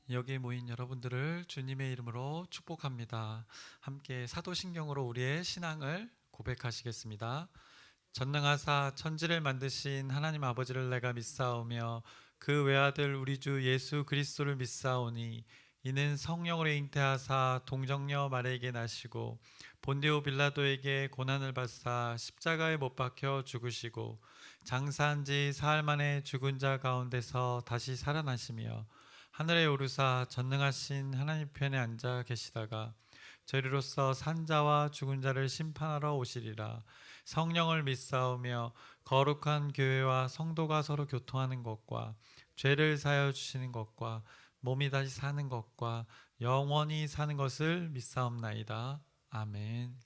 여기 모인 여러분들을 주님의 이름으로 축복합니다. 함께 사도신경으로 우리의 신앙을 고백하시겠습니다. 전능하사 천지를 만드신 하나님 아버지를 내가 믿사오며 그 외아들 우리 주 예수 그리스도를 믿사오니 이는 성령으로 잉태하사 동정녀 마리에게 나시고 본디오 빌라도에게 고난을 받사 십자가에 못 박혀 죽으시고 장사한 지 사흘 만에 죽은 자 가운데서 다시 살아나시며 하늘에 오르사 전능하신 하나님 편에 앉아 계시다가 저리로서 산자와 죽은 자를 심판하러 오시리라. 성령을 믿사오며 거룩한 교회와 성도가 서로 교통하는 것과 죄를 사하여 주시는 것과 몸이 다시 사는 것과 영원히 사는 것을 믿사옵나이다. 아멘.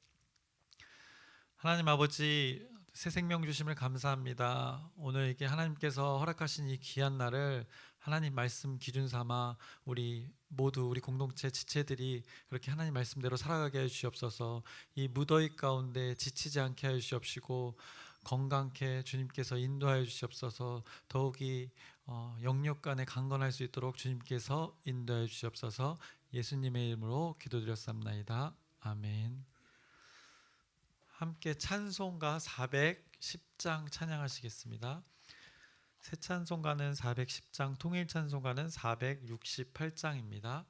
하나님 아버지, 새 생명 주심을 감사합니다. 오늘 이렇게 하나님께서 허락하신 이 귀한 날을 하나님 말씀 기준 삼아 우리 모두 우리 공동체 지체들이 그렇게 하나님 말씀대로 살아가게 해 주시옵소서. 이 무더위 가운데 지치지 않게 해 주시옵시고 건강케 주님께서 인도하여 주시옵소서. 더욱이 영육간에 강건할 수 있도록 주님께서 인도하여 주시옵소서. 예수님의 이름으로 기도드렸습니다. 아멘. 함께 찬송가 410장 찬양하시겠습니다. 새 찬송가는 410장, 통일 찬송가는 468장입니다.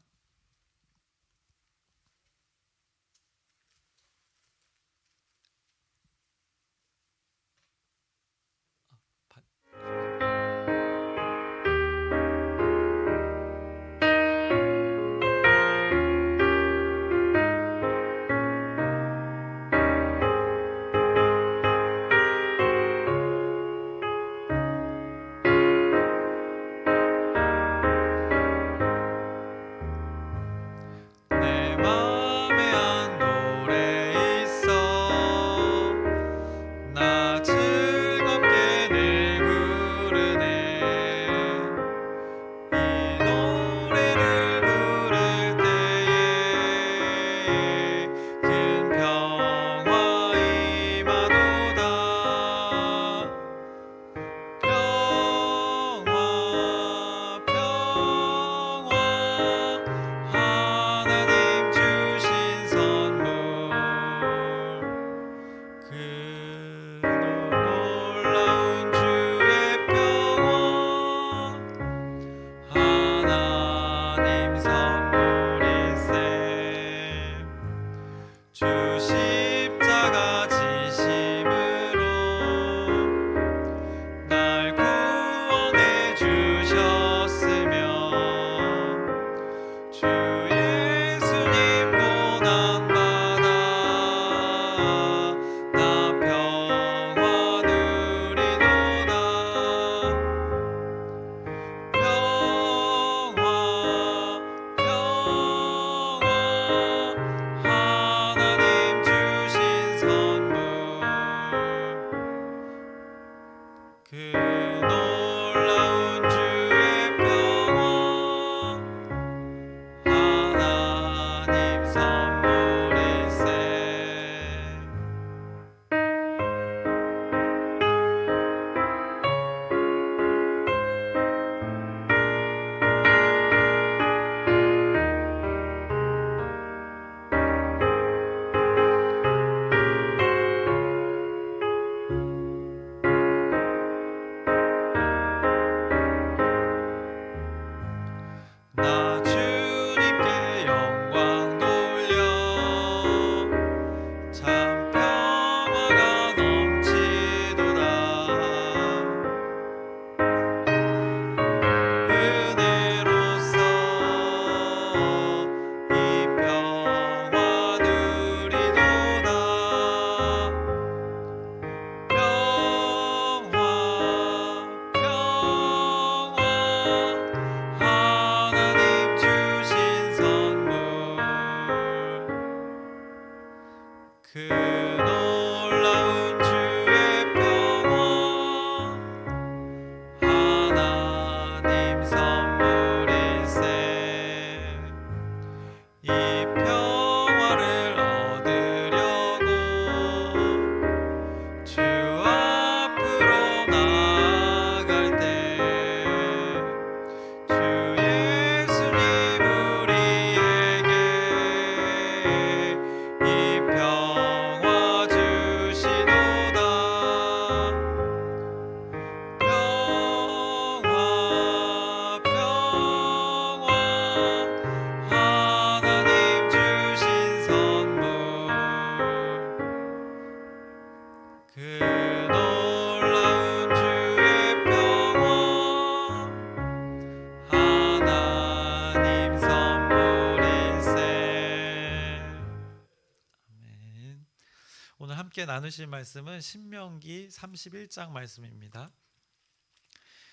함께 나누실 말씀은 신명기 31장 말씀입니다.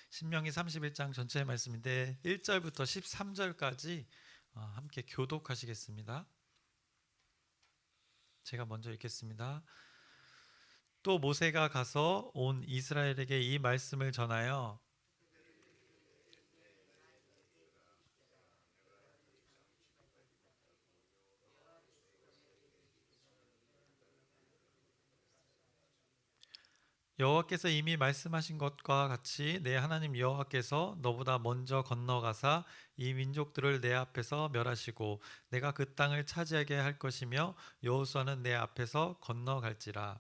신명기 31장 전체의 말씀인데 1절부터 13절까지 함께 교독하시겠습니다. 제가 먼저 읽겠습니다. 또 모세가 가서 온 이스라엘에게 이 말씀을 전하여 여호와께서 이미 말씀하신 것과 같이 내 하나님 여호와께서 너보다 먼저 건너가사 이 민족들을 내 앞에서 멸하시고 내가 그 땅을 차지하게 할 것이며 여호수아는 내 앞에서 건너갈지라.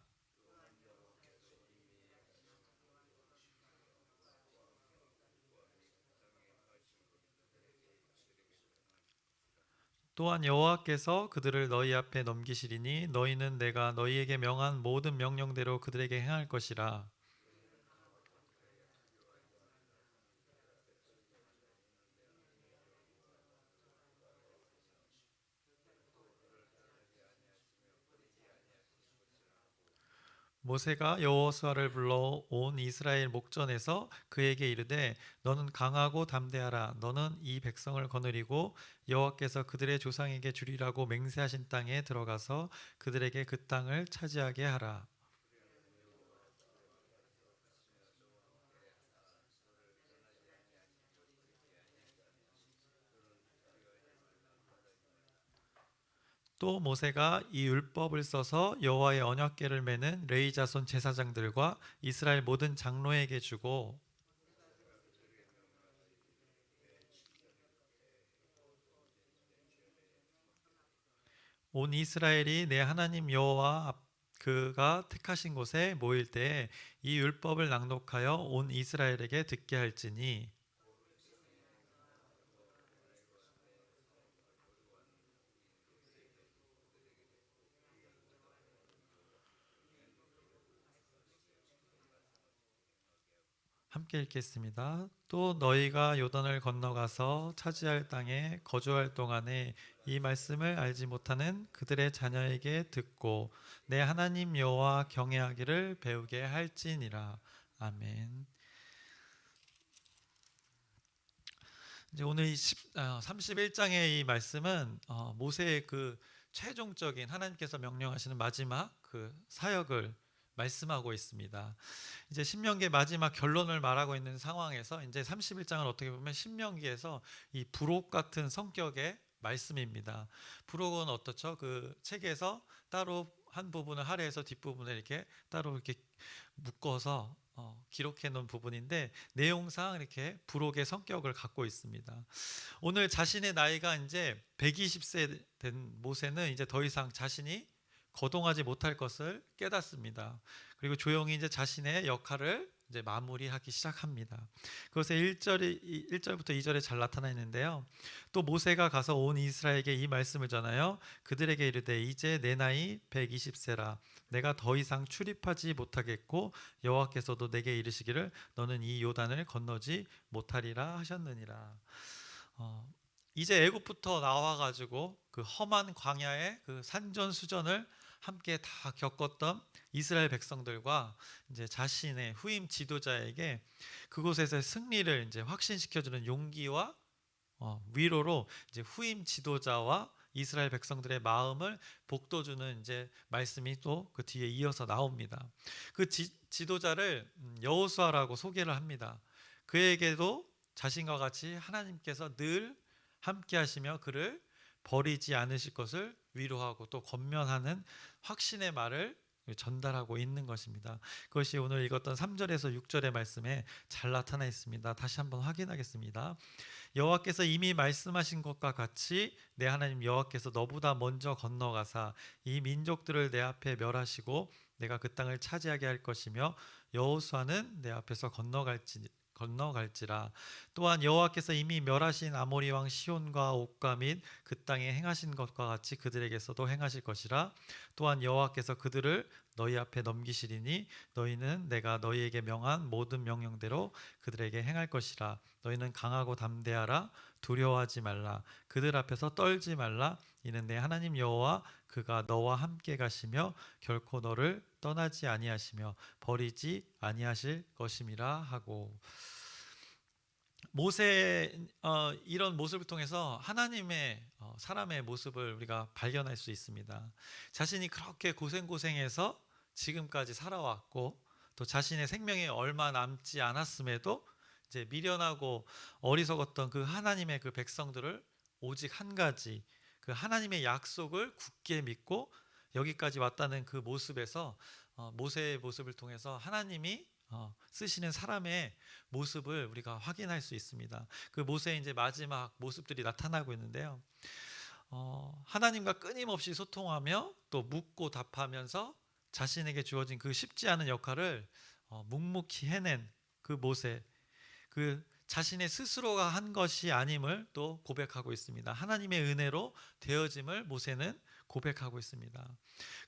또한 여호와께서 그들을 너희 앞에 넘기시리니 너희는 내가 너희에게 명한 모든 명령대로 그들에게 행할 것이라. 모세가 여호수아를 불러 온 이스라엘 목전에서 그에게 이르되 너는 강하고 담대하라. 너는 이 백성을 거느리고 여호와께서 그들의 조상에게 주리라고 맹세하신 땅에 들어가서 그들에게 그 땅을 차지하게 하라. 또 모세가 이 율법을 써서 여호와의 언약궤를 매는 레위 자손 제사장들과 이스라엘 모든 장로에게 주고 온 이스라엘이 내 하나님 여호와 그가 택하신 곳에 모일 때에 이 율법을 낭독하여 온 이스라엘에게 듣게 할지니. 함께 읽겠습니다. 또 너희가 요단을 건너가서 차지할 땅에 거주할 동안에 이 말씀을 알지 못하는 그들의 자녀에게 듣고 내 하나님 여호와 경외하기를 배우게 할지니라. 아멘. 이제 오늘 31장의 이 말씀은 모세의 그 최종적인 하나님께서 명령하시는 마지막 그 사역을 말씀하고 있습니다. 이제 신명기의 마지막 결론을 말하고 있는 상황에서 이제 31장은 어떻게 보면 신명기에서 이 부록 같은 성격의 말씀입니다. 부록은 어떻죠? 그 책에서 따로 한 부분을 할애해서 뒷부분을 이렇게 따로 이렇게 묶어서 기록해 놓은 부분인데 내용상 이렇게 부록의 성격을 갖고 있습니다. 오늘 자신의 나이가 이제 120세 된 모세는 이제 더 이상 자신이 거동하지 못할 것을 깨닫습니다. 그리고 조용히 이제 자신의 역할을 이제 마무리하기 시작합니다. 그것에 1절부터 2절에 잘 나타나 있는데요. 또 모세가 가서 온 이스라엘에게 이 말씀을 전하여 그들에게 이르되 이제 내 나이 120세라 내가 더 이상 출입하지 못하겠고 여호와께서도 내게 이르시기를 너는 이 요단을 건너지 못하리라 하셨느니라. 이제 애굽부터 나와가지고 그 험한 광야의 그 산전수전을 함께 다 겪었던 이스라엘 백성들과 이제 자신의 후임 지도자에게 그곳에서 승리를 이제 확신시켜주는 용기와 위로로 이제 후임 지도자와 이스라엘 백성들의 마음을 복돋주는 이제 말씀이 또 그 뒤에 이어서 나옵니다. 그 지도자를 여호수아라고 소개를 합니다. 그에게도 자신과 같이 하나님께서 늘 함께 하시며 그를 버리지 않으실 것을 위로하고 또 권면하는 확신의 말을 전달하고 있는 것입니다. 그것이 오늘 읽었던 3절에서 6절의 말씀에 잘 나타나 있습니다. 다시 한번 확인하겠습니다. 여호와께서 이미 말씀하신 것과 같이 내 하나님 여호와께서 너보다 먼저 건너가사 이 민족들을 내 앞에 멸하시고 내가 그 땅을 차지하게 할 것이며 여호수아는 내 앞에서 건너갈지라. 또한 여호와께서 이미 멸하신 아모리 왕 시온과 옥과 및 그 땅에 행하신 것과 같이 그들에게서도 행하실 것이라. 또한 여호와께서 그들을 너희 앞에 넘기시리니 너희는 내가 너희에게 명한 모든 명령대로 그들에게 행할 것이라. 너희는 강하고 담대하라. 두려워하지 말라. 그들 앞에서 떨지 말라. 이는 내 하나님 여호와 그가 너와 함께 가시며 결코 너를 떠나지 아니하시며 버리지 아니하실 것임이라 하고, 모세 이런 모습을 통해서 하나님의 사람의 모습을 우리가 발견할 수 있습니다. 자신이 그렇게 고생해서 지금까지 살아왔고, 또 자신의 생명이 얼마 남지 않았음에도 이제 미련하고 어리석었던 그 하나님의 그 백성들을 오직 한 가지, 그 하나님의 약속을 굳게 믿고 여기까지 왔다는 그 모습에서, 모세의 모습을 통해서 하나님이 쓰시는 사람의 모습을 우리가 확인할 수 있습니다. 그 모세의 이제 마지막 모습들이 나타나고 있는데요. 하나님과 끊임없이 소통하며 또 묻고 답하면서 자신에게 주어진 그 쉽지 않은 역할을 묵묵히 해낸 그 모세, 그 자신의 스스로가 한 것이 아님을 또 고백하고 있습니다. 하나님의 은혜로 되어짐을 모세는 고백하고 있습니다.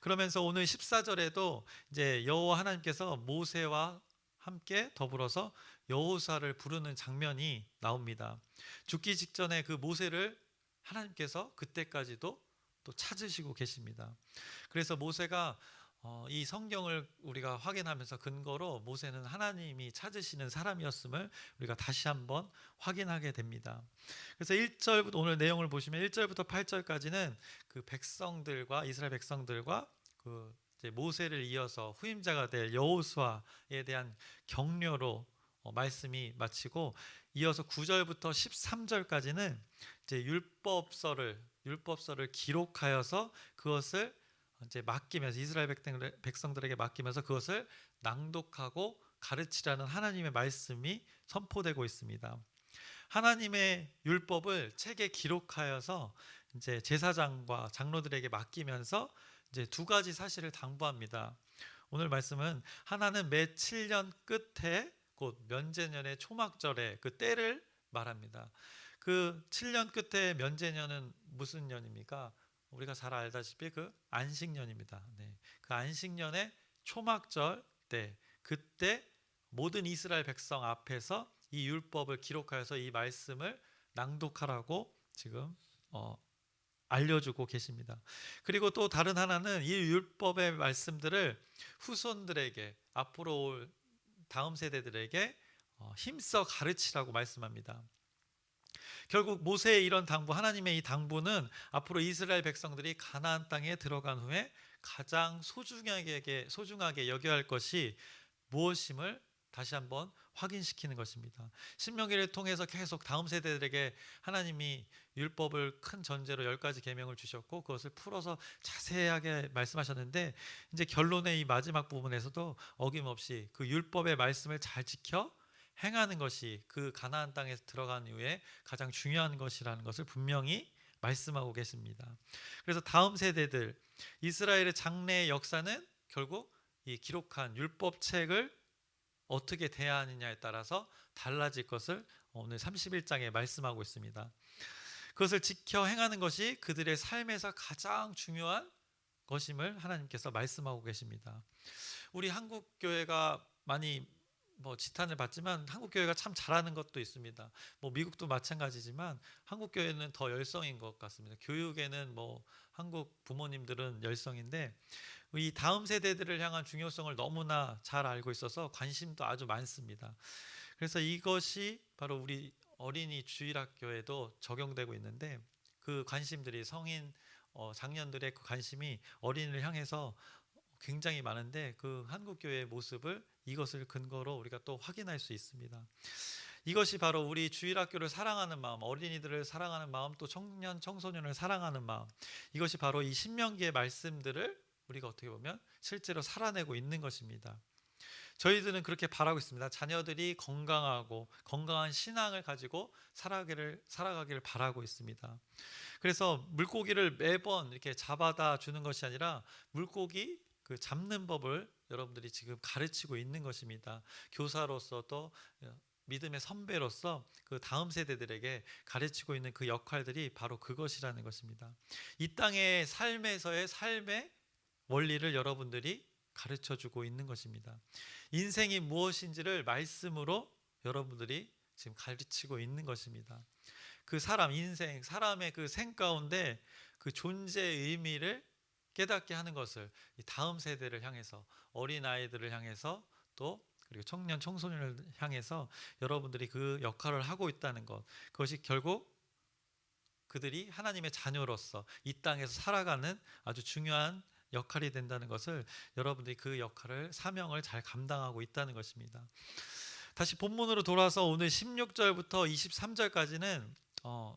그러면서 오늘 14절에도 이제 여호와 하나님께서 모세와 함께 더불어서 여호수아를 부르는 장면이 나옵니다. 죽기 직전에 그 모세를 하나님께서 그때까지도 또 찾으시고 계십니다. 그래서 모세가 이 성경을 우리가 확인하면서 근거로 모세는 하나님이 찾으시는 사람이었음을 우리가 다시 한번 확인하게 됩니다. 그래서 1절부터 오늘 내용을 보시면 1절부터 8절까지는 그 백성들과 이스라엘 백성들과 그 이제 모세를 이어서 후임자가 될 여호수아에 대한 격려로 말씀이 마치고, 이어서 9절부터 13절까지는 이제 율법서를 기록하여서 그것을 이제 맡기면서 이스라엘 백성들에게 맡기면서 그것을 낭독하고 가르치라는 하나님의 말씀이 선포되고 있습니다. 하나님의 율법을 책에 기록하여서 이제 제사장과 장로들에게 맡기면서 이제 두 가지 사실을 당부합니다. 오늘 말씀은 하나는 매 7년 끝에 곧 면제년의 초막절에 그 때를 말합니다. 그 7년 끝에 면제년은 무슨 년입니까? 우리가 잘 알다시피 그 안식년입니다. 네. 그 안식년의 초막절 때, 그때 모든 이스라엘 백성 앞에서 이 율법을 기록하여서 이 말씀을 낭독하라고 지금 알려주고 계십니다. 그리고 또 다른 하나는 이 율법의 말씀들을 후손들에게, 앞으로 올 다음 세대들에게 힘써 가르치라고 말씀합니다. 결국 모세의 이런 당부, 하나님의 이 당부는 앞으로 이스라엘 백성들이 가나안 땅에 들어간 후에 가장 소중하게 여겨야 할 것이 무엇임을 다시 한번 확인시키는 것입니다. 신명기를 통해서 계속 다음 세대들에게 하나님이 율법을 큰 전제로 10가지 계명을 주셨고 그것을 풀어서 자세하게 말씀하셨는데, 이제 결론의 이 마지막 부분에서도 어김없이 그 율법의 말씀을 잘 지켜 행하는 것이 그 가나안 땅에 들어간 이후에 가장 중요한 것이라는 것을 분명히 말씀하고 계십니다. 그래서 다음 세대들, 이스라엘의 장래의 역사는 결국 이 기록한 율법책을 어떻게 대하느냐에 따라서 달라질 것을 오늘 31장에 말씀하고 있습니다. 그것을 지켜 행하는 것이 그들의 삶에서 가장 중요한 것임을 하나님께서 말씀하고 계십니다. 우리 한국 교회가 많이 지탄을 받지만 한국 교회가 참 잘하는 것도 있습니다. 미국도 마찬가지지만 한국 교회는 더 열성인 것 같습니다. 교육에는 한국 부모님들은 열성인데 이 다음 세대들을 향한 중요성을 너무나 잘 알고 있어서 관심도 아주 많습니다. 그래서 이것이 바로 우리 어린이 주일학교에도 적용되고 있는데, 그 관심들이 성인 장년들의 그 관심이 어린이를 향해서 굉장히 많은데, 그 한국교회의 모습을 이것을 근거로 우리가 또 확인할 수 있습니다. 이것이 바로 우리 주일학교를 사랑하는 마음, 어린이들을 사랑하는 마음, 또 청년 청소년을 사랑하는 마음, 이것이 바로 이 신명기의 말씀들을 우리가 어떻게 보면 실제로 살아내고 있는 것입니다. 저희들은 그렇게 바라고 있습니다. 자녀들이 건강하고 건강한 신앙을 가지고 살아가기를 바라고 있습니다. 그래서 물고기를 매번 이렇게 잡아다 주는 것이 아니라 물고기 그 잡는 법을 여러분들이 지금 가르치고 있는 것입니다. 교사로서 또 믿음의 선배로서 그 다음 세대들에게 가르치고 있는 그 역할들이 바로 그것이라는 것입니다. 이 땅의 삶에서의 삶의 원리를 여러분들이 가르쳐주고 있는 것입니다. 인생이 무엇인지를 말씀으로 여러분들이 지금 가르치고 있는 것입니다. 그 사람 인생, 사람의 그 생 가운데 그 존재의 의미를 깨닫게 하는 것을 이 다음 세대를 향해서, 어린 아이들을 향해서, 또 그리고 청년 청소년을 향해서 여러분들이 그 역할을 하고 있다는 것, 그것이 결국 그들이 하나님의 자녀로서 이 땅에서 살아가는 아주 중요한 역할이 된다는 것을, 여러분들이 그 역할을, 사명을 잘 감당하고 있다는 것입니다. 다시 본문으로 돌아서 오늘 16절부터 23절까지는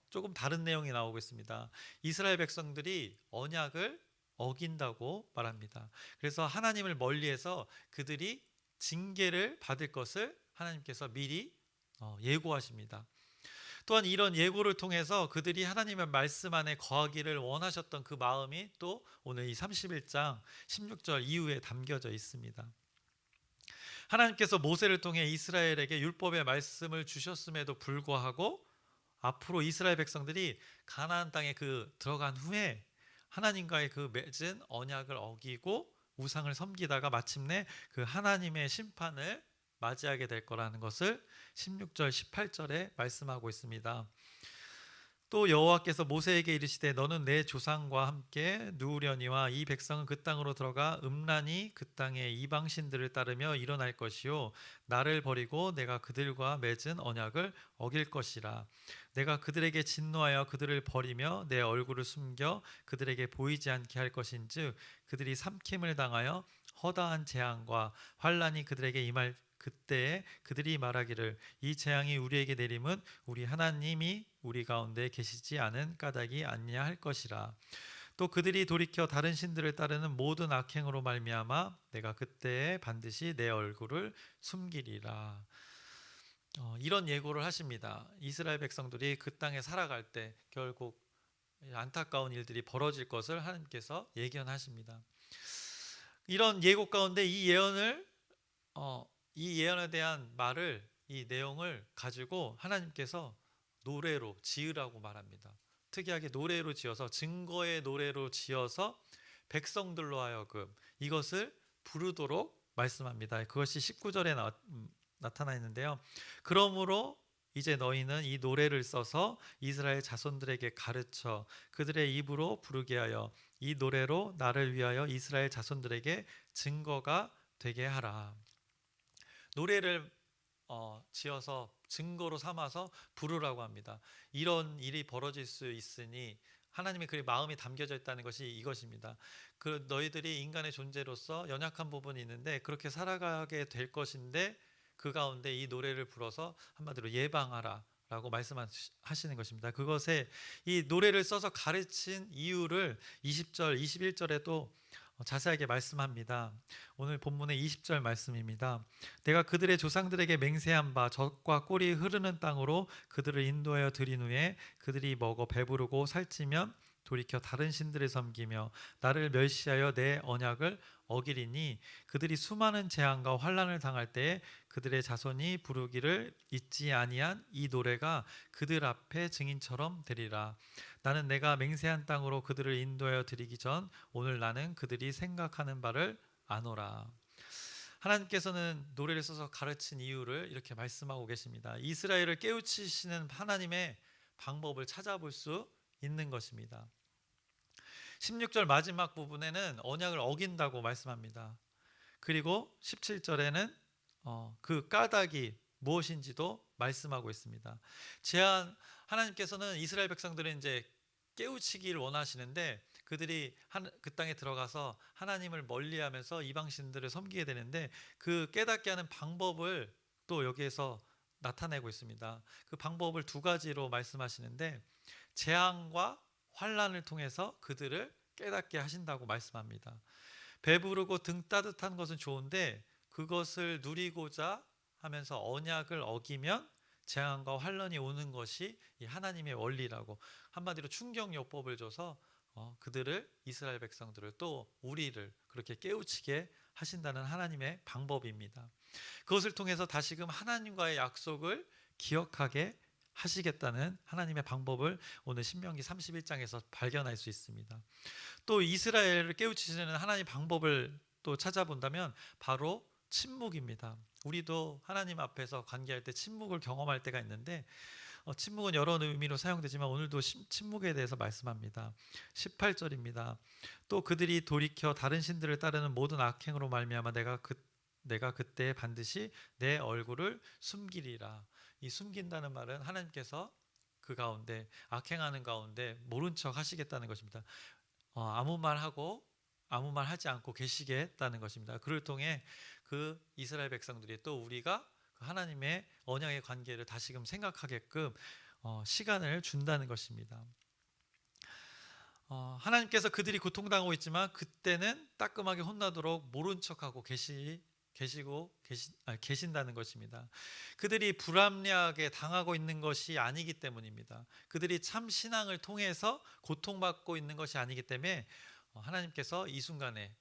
조금 다른 내용이 나오고 있습니다. 이스라엘 백성들이 언약을 어긴다고 말합니다. 그래서 하나님을 멀리해서 그들이 징계를 받을 것을 하나님께서 미리 예고하십니다. 또한 이런 예고를 통해서 그들이 하나님의 말씀 안에 거하기를 원하셨던 그 마음이 또 오늘 이 31장 16절 이후에 담겨져 있습니다. 하나님께서 모세를 통해 이스라엘에게 율법의 말씀을 주셨음에도 불구하고 앞으로 이스라엘 백성들이 가나안 땅에 들어간 후에 하나님과의 그 맺은 언약을 어기고 우상을 섬기다가 마침내 그 하나님의 심판을 맞이하게 될 거라는 것을 16절 18절에 말씀하고 있습니다. 또 여호와께서 모세에게 이르시되 너는 내 조상과 함께 누우려니와 이 백성은 그 땅으로 들어가 음란히 그 땅의 이방신들을 따르며 일어날 것이요 나를 버리고 내가 그들과 맺은 언약을 어길 것이라. 내가 그들에게 진노하여 그들을 버리며 내 얼굴을 숨겨 그들에게 보이지 않게 할 것인즉 그들이 삼킴을 당하여 허다한 재앙과 환난이 그들에게 임할 그때에 그들이 말하기를 이 재앙이 우리에게 내림은 우리 하나님이 우리 가운데 계시지 않은 까닭이 아니냐 할 것이라. 또 그들이 돌이켜 다른 신들을 따르는 모든 악행으로 말미암아 내가 그때에 반드시 내 얼굴을 숨기리라. 이런 예고를 하십니다. 이스라엘 백성들이 그 땅에 살아갈 때 결국 안타까운 일들이 벌어질 것을 하나님께서 예견하십니다. 이런 예고 가운데 이 예언에 대한 말을, 이 내용을 가지고 하나님께서 노래로 지으라고 말합니다. 특이하게 노래로 지어서, 증거의 노래로 지어서 백성들로 하여금 이것을 부르도록 말씀합니다. 그것이 19절에 나타나 있는데요. 그러므로 이제 너희는 이 노래를 써서 이스라엘 자손들에게 가르쳐 그들의 입으로 부르게 하여 이 노래로 나를 위하여 이스라엘 자손들에게 증거가 되게 하라. 노래를 지어서 증거로 삼아서 부르라고 합니다. 이런 일이 벌어질 수 있으니 하나님의 그 마음이 담겨져 있다는 것이 이것입니다. 그 너희들이 인간의 존재로서 연약한 부분이 있는데 그렇게 살아가게 될 것인데 그 가운데 이 노래를 불어서 한마디로 예방하라 라고 말씀하시는 것입니다. 그것에 이 노래를 써서 가르친 이유를 20절, 21절에 또 자세하게 말씀합니다. 오늘 본문의 20절 말씀입니다. 내가 그들의 조상들에게 맹세한 바 젖과 꿀이 흐르는 땅으로 그들을 인도하여 들인 후에 그들이 먹어 배부르고 살찌면 돌이켜 다른 신들을 섬기며 나를 멸시하여 내 언약을 어기리니 그들이 수많은 재앙과 환난을 당할 때에 그들의 자손이 부르기를 잊지 아니한 이 노래가 그들 앞에 증인처럼 되리라. 나는 내가 맹세한 땅으로 그들을 인도하여 드리기 전 오늘 나는 그들이 생각하는 바를 아노라. 하나님께서는 노래를 써서 가르친 이유를 이렇게 말씀하고 계십니다. 이스라엘을 깨우치시는 하나님의 방법을 찾아볼 수 있는 것입니다. 16절 마지막 부분에는 언약을 어긴다고 말씀합니다. 그리고 17절에는 그 까닭이 무엇인지도 말씀하고 있습니다. 하나님께서는 이스라엘 백성들을 이제 깨우치기를 원하시는데 그들이 그 땅에 들어가서 하나님을 멀리하면서 이방신들을 섬기게 되는데 그 깨닫게 하는 방법을 또 여기에서 나타내고 있습니다. 그 방법을 두 가지로 말씀하시는데 재앙과 환난을 통해서 그들을 깨닫게 하신다고 말씀합니다. 배부르고 등 따뜻한 것은 좋은데 그것을 누리고자 하면서 언약을 어기면 재앙과 환난이 오는 것이 이 하나님의 원리라고, 한마디로 충격요법을 줘서 그들을, 이스라엘 백성들을, 또 우리를 그렇게 깨우치게 하신다는 하나님의 방법입니다. 그것을 통해서 다시금 하나님과의 약속을 기억하게 하시겠다는 하나님의 방법을 오늘 신명기 31장에서 발견할 수 있습니다. 또 이스라엘을 깨우치시는 하나님의 방법을 또 찾아본다면 바로 침묵입니다. 우리도 하나님 앞에서 관계할 때 침묵을 경험할 때가 있는데 침묵은 여러 의미로 사용되지만 오늘도 침묵에 대해서 말씀합니다. 18절입니다. 또 그들이 돌이켜 다른 신들을 따르는 모든 악행으로 말미암아 내가 그때 반드시 내 얼굴을 숨기리라. 이 숨긴다는 말은 하나님께서 그 가운데 악행하는 가운데 모른 척 하시겠다는 것입니다. 아무 말 하지 않고 계시겠다는 것입니다. 그를 통해 그 이스라엘 백성들이 또 우리가 하나님의 언약의 관계를 다시금 생각하게끔 시간을 준다는 것입니다. 하나님께서 그들이 고통당하고 있지만 그때는 따끔하게 혼나도록 모른 척하고 계신다는 것입니다. 그들이 불합리하게 당하고 있는 것이 아니기 때문입니다. 그들이 참 신앙을 통해서 고통받고 있는 것이 아니기 때문에 하나님께서 이 순간에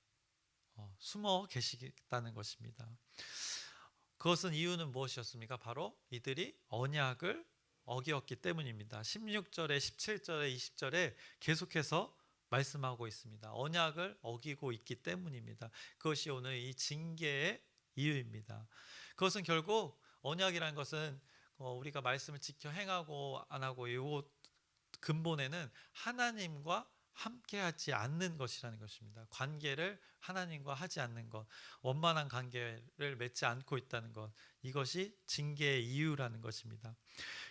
숨어 계시겠다는 것입니다. 그것은 이유는 무엇이었습니까? 바로 이들이 언약을 어기었기 때문입니다. 16절에 17절에 20절에 계속해서 말씀하고 있습니다. 언약을 어기고 있기 때문입니다. 그것이 오늘 이 징계의 이유입니다. 그것은 결국 언약이라는 것은 우리가 말씀을 지켜 행하고 안 하고 이 근본에는 하나님과 함께하지 않는 것이라는 것입니다. 관계를 하나님과 하지 않는 것, 원만한 관계를 맺지 않고 있다는 것, 이것이 징계의 이유라는 것입니다.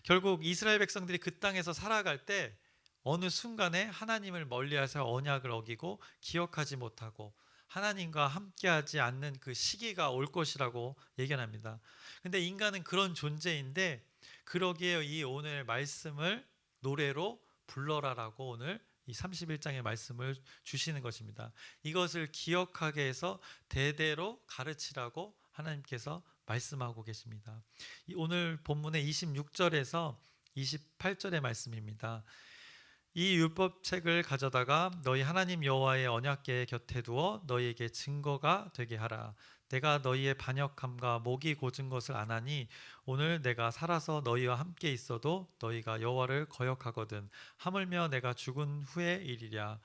결국 이스라엘 백성들이 그 땅에서 살아갈 때 어느 순간에 하나님을 멀리하여 언약을 어기고 기억하지 못하고 하나님과 함께하지 않는 그 시기가 올 것이라고 예견합니다. 근데 인간은 그런 존재인데 그러기에 이 오늘 말씀을 노래로 불러라라고 오늘 이 31장의 말씀을 주시는 것입니다. 이것을 기억하게 해서 대대로 가르치라고 하나님께서 말씀하고 계십니다. 오늘 본문의 26절에서 28절의 말씀입니다. 이 율법책을 가져다가 너희 하나님 여호와의 언약궤 곁에 두어 너희에게 증거가 되게 하라. 내가 너희의 반역함과 목이 곧은 것을 아나니 오늘 내가 살아서 너희와 함께 있어도 너희가 여호와를 거역하거든 하물며 내가 죽은 후의 일이랴.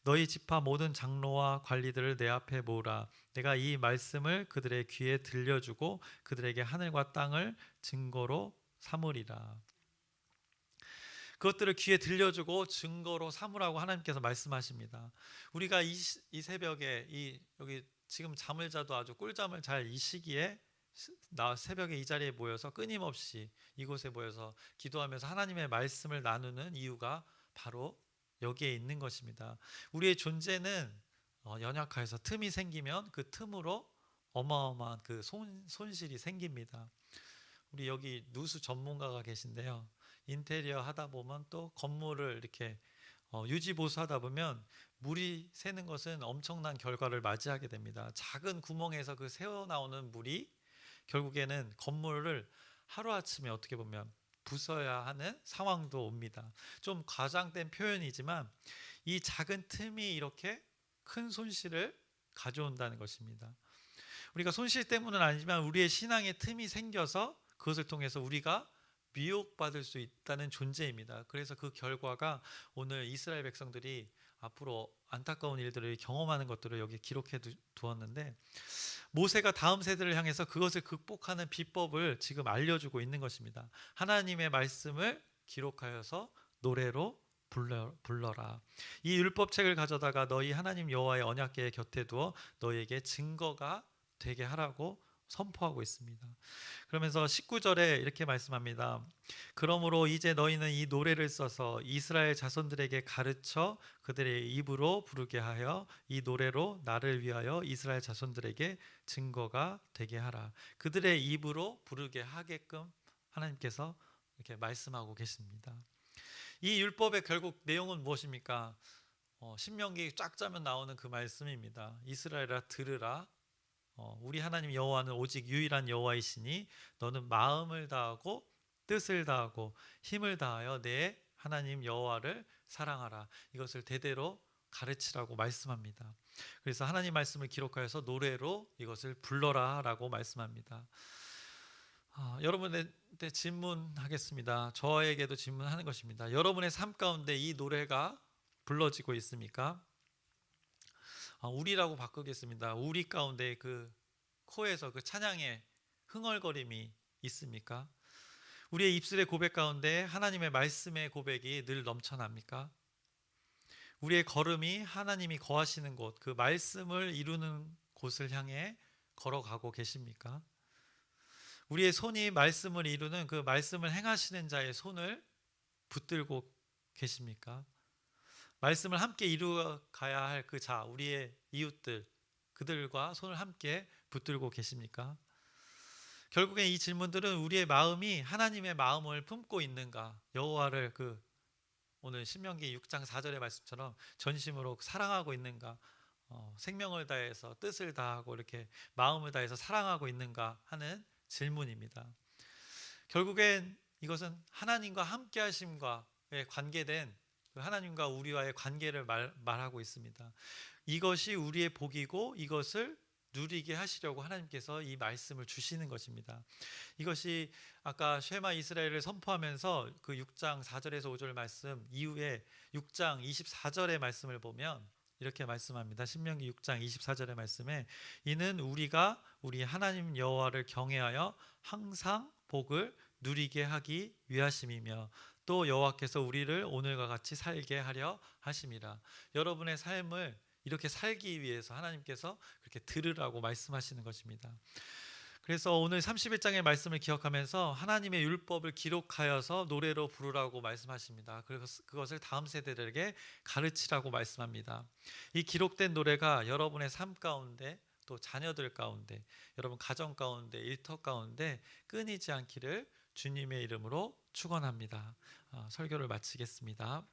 너희 지파 모든 장로와 관리들을 내 앞에 모으라. 내가 이 말씀을 그들의 귀에 들려주고 그들에게 하늘과 땅을 증거로 삼으리라. 그것들을 귀에 들려주고 증거로 삼으라고 하나님께서 말씀하십니다. 우리가 이 새벽에 여기 지금 잠을 자도 아주 꿀잠을 잘 이 시기에 새벽에 이 자리에 모여서 끊임없이 이곳에 모여서 기도하면서 하나님의 말씀을 나누는 이유가 바로 여기에 있는 것입니다. 우리의 존재는 연약해서 틈이 생기면 그 틈으로 어마어마한 그 손실이 생깁니다. 우리 여기 누수 전문가가 계신데요. 인테리어 하다 보면 또 건물을 이렇게 유지 보수하다 보면 물이 새는 것은 엄청난 결과를 맞이하게 됩니다. 작은 구멍에서 그 새어 나오는 물이 결국에는 건물을 하루아침에 어떻게 보면 부숴야 하는 상황도 옵니다. 좀 과장된 표현이지만 이 작은 틈이 이렇게 큰 손실을 가져온다는 것입니다. 우리가 손실 때문은 아니지만 우리의 신앙의 틈이 생겨서 그것을 통해서 우리가 미혹받을 수 있다는 존재입니다. 그래서 그 결과가 오늘 이스라엘 백성들이 앞으로 안타까운 일들을 경험하는 것들을 여기 기록해 두었는데 모세가 다음 세대를 향해서 그것을 극복하는 비법을 지금 알려주고 있는 것입니다. 하나님의 말씀을 기록하여서 노래로 불러라. 이 율법책을 가져다가 너희 하나님 여호와의 언약궤 곁에 두어 너희에게 증거가 되게 하라고 선포하고 있습니다. 그러면서 19절에 이렇게 말씀합니다. 그러므로 이제 너희는 이 노래를 써서 이스라엘 자손들에게 가르쳐 그들의 입으로 부르게 하여 이 노래로 나를 위하여 이스라엘 자손들에게 증거가 되게 하라. 그들의 입으로 부르게 하게끔 하나님께서 이렇게 말씀하고 계십니다. 이 율법의 결국 내용은 무엇입니까? 신명기 쫙 짜면 나오는 그 말씀입니다. 이스라엘아 들으라. 우리 하나님 여호와는 오직 유일한 여호와이시니 너는 마음을 다하고 뜻을 다하고 힘을 다하여 내 하나님 여호와를 사랑하라. 이것을 대대로 가르치라고 말씀합니다. 그래서 하나님 말씀을 기록하여서 노래로 이것을 불러라라고 말씀합니다. 여러분한테 질문하겠습니다. 저에게도 질문하는 것입니다. 여러분의 삶 가운데 이 노래가 불러지고 있습니까? 우리라고 바꾸겠습니다. 우리 가운데 그 코에서 그 찬양의 흥얼거림이 있습니까? 우리의 입술의 고백 가운데 하나님의 말씀의 고백이 늘 넘쳐납니까? 우리의 걸음이 하나님이 거하시는 곳, 그 말씀을 이루는 곳을 향해 걸어가고 계십니까? 우리의 손이 말씀을 이루는 그 말씀을 행하시는 자의 손을 붙들고 계십니까? 말씀을 함께 이루어 가야 할 그 자, 우리의 이웃들, 그들과 손을 함께 붙들고 계십니까? 결국엔 이 질문들은 우리의 마음이 하나님의 마음을 품고 있는가, 여호와를 오늘 신명기 6장 4절의 말씀처럼 전심으로 사랑하고 있는가, 생명을 다해서 뜻을 다하고 이렇게 마음을 다해서 사랑하고 있는가 하는 질문입니다. 결국엔 이것은 하나님과 함께 하심과에 관계된 하나님과 우리와의 관계를 말하고 있습니다. 이것이 우리의 복이고 이것을 누리게 하시려고 하나님께서 이 말씀을 주시는 것입니다. 이것이 아까 쉐마 이스라엘을 선포하면서 그 6장 4절에서 5절 말씀 이후에 6장 24절의 말씀을 보면 이렇게 말씀합니다. 신명기 6장 24절의 말씀에 이는 우리가 우리 하나님 여호와를 경외하여 항상 복을 누리게 하기 위하심이며 또 여호와께서 우리를 오늘과 같이 살게 하려 하심이라. 여러분의 삶을 이렇게 살기 위해서 하나님께서 그렇게 들으라고 말씀하시는 것입니다. 그래서 오늘 31장의 말씀을 기억하면서 하나님의 율법을 기록하여서 노래로 부르라고 말씀하십니다. 그래서 그것을 다음 세대들에게 가르치라고 말씀합니다. 이 기록된 노래가 여러분의 삶 가운데 또 자녀들 가운데 여러분 가정 가운데 일터 가운데 끊이지 않기를 주님의 이름으로 축원합니다. 설교를 마치겠습니다.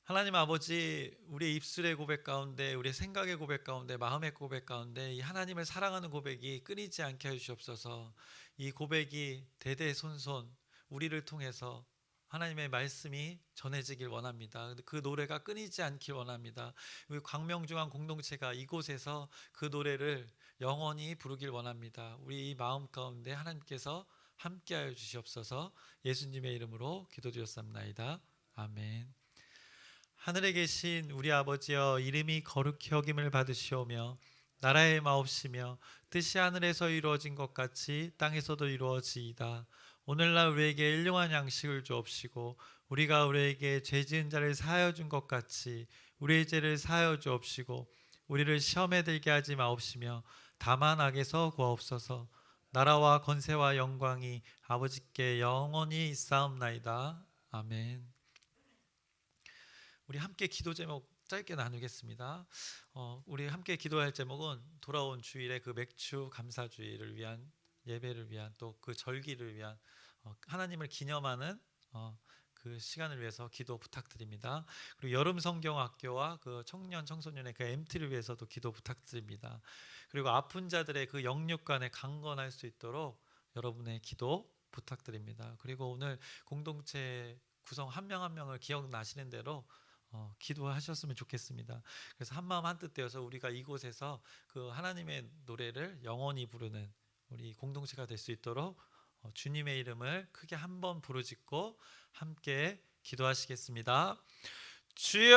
하나님 아버지, 우리의 입술의 고백 가운데, 우리의 생각의 고백 가운데, 마음의 고백 가운데 이 하나님을 사랑하는 고백이 끊이지 않게 해주시옵소서. 이 고백이 대대손손 우리를 통해서 하나님의 말씀이 전해지길 원합니다. 그 노래가 끊이지 않길 원합니다. 우리 광명중앙 공동체가 이곳에서 그 노래를 영원히 부르길 원합니다. 우리 이 마음 가운데 하나님께서 함께하여 주시옵소서. 예수님의 이름으로 기도드렸습니다. 아멘. 하늘에 계신 우리 아버지여, 이름이 거룩히 여김을 받으시오며 나라의 마옵시며 뜻이 하늘에서 이루어진 것 같이 땅에서도 이루어지이다. 오늘날 우리에게 일용할 양식을 주옵시고 우리가 우리에게 죄 지은 자를 사하여 준 것 같이 우리의 죄를 사하여 주옵시고 우리를 시험에 들게 하지 마옵시며 다만 악에서 구하옵소서. 나라와 권세와 영광이 아버지께 영원히 있사옵나이다. 아멘. 우리 함께 기도 제목 짧게 나누겠습니다. 우리 함께 기도할 제목은 돌아온 주일의 그 맥주 감사주의를 위한 예배를 위한 또 그 절기를 위한 하나님을 기념하는 그 시간을 위해서 기도 부탁드립니다. 그리고 여름 성경학교와 그 청년 청소년의 그 MT를 위해서도 기도 부탁드립니다. 그리고 아픈 자들의 그 영육간에 강건할 수 있도록 여러분의 기도 부탁드립니다. 그리고 오늘 공동체 구성 한 명 한 명을 기억나시는 대로 기도하셨으면 좋겠습니다. 그래서 한마음 한뜻 되어서 우리가 이곳에서 그 하나님의 노래를 영원히 부르는 우리 공동체가 될 수 있도록 주님의 이름을 크게 한번 부르짖고 함께 기도하시겠습니다. 주여!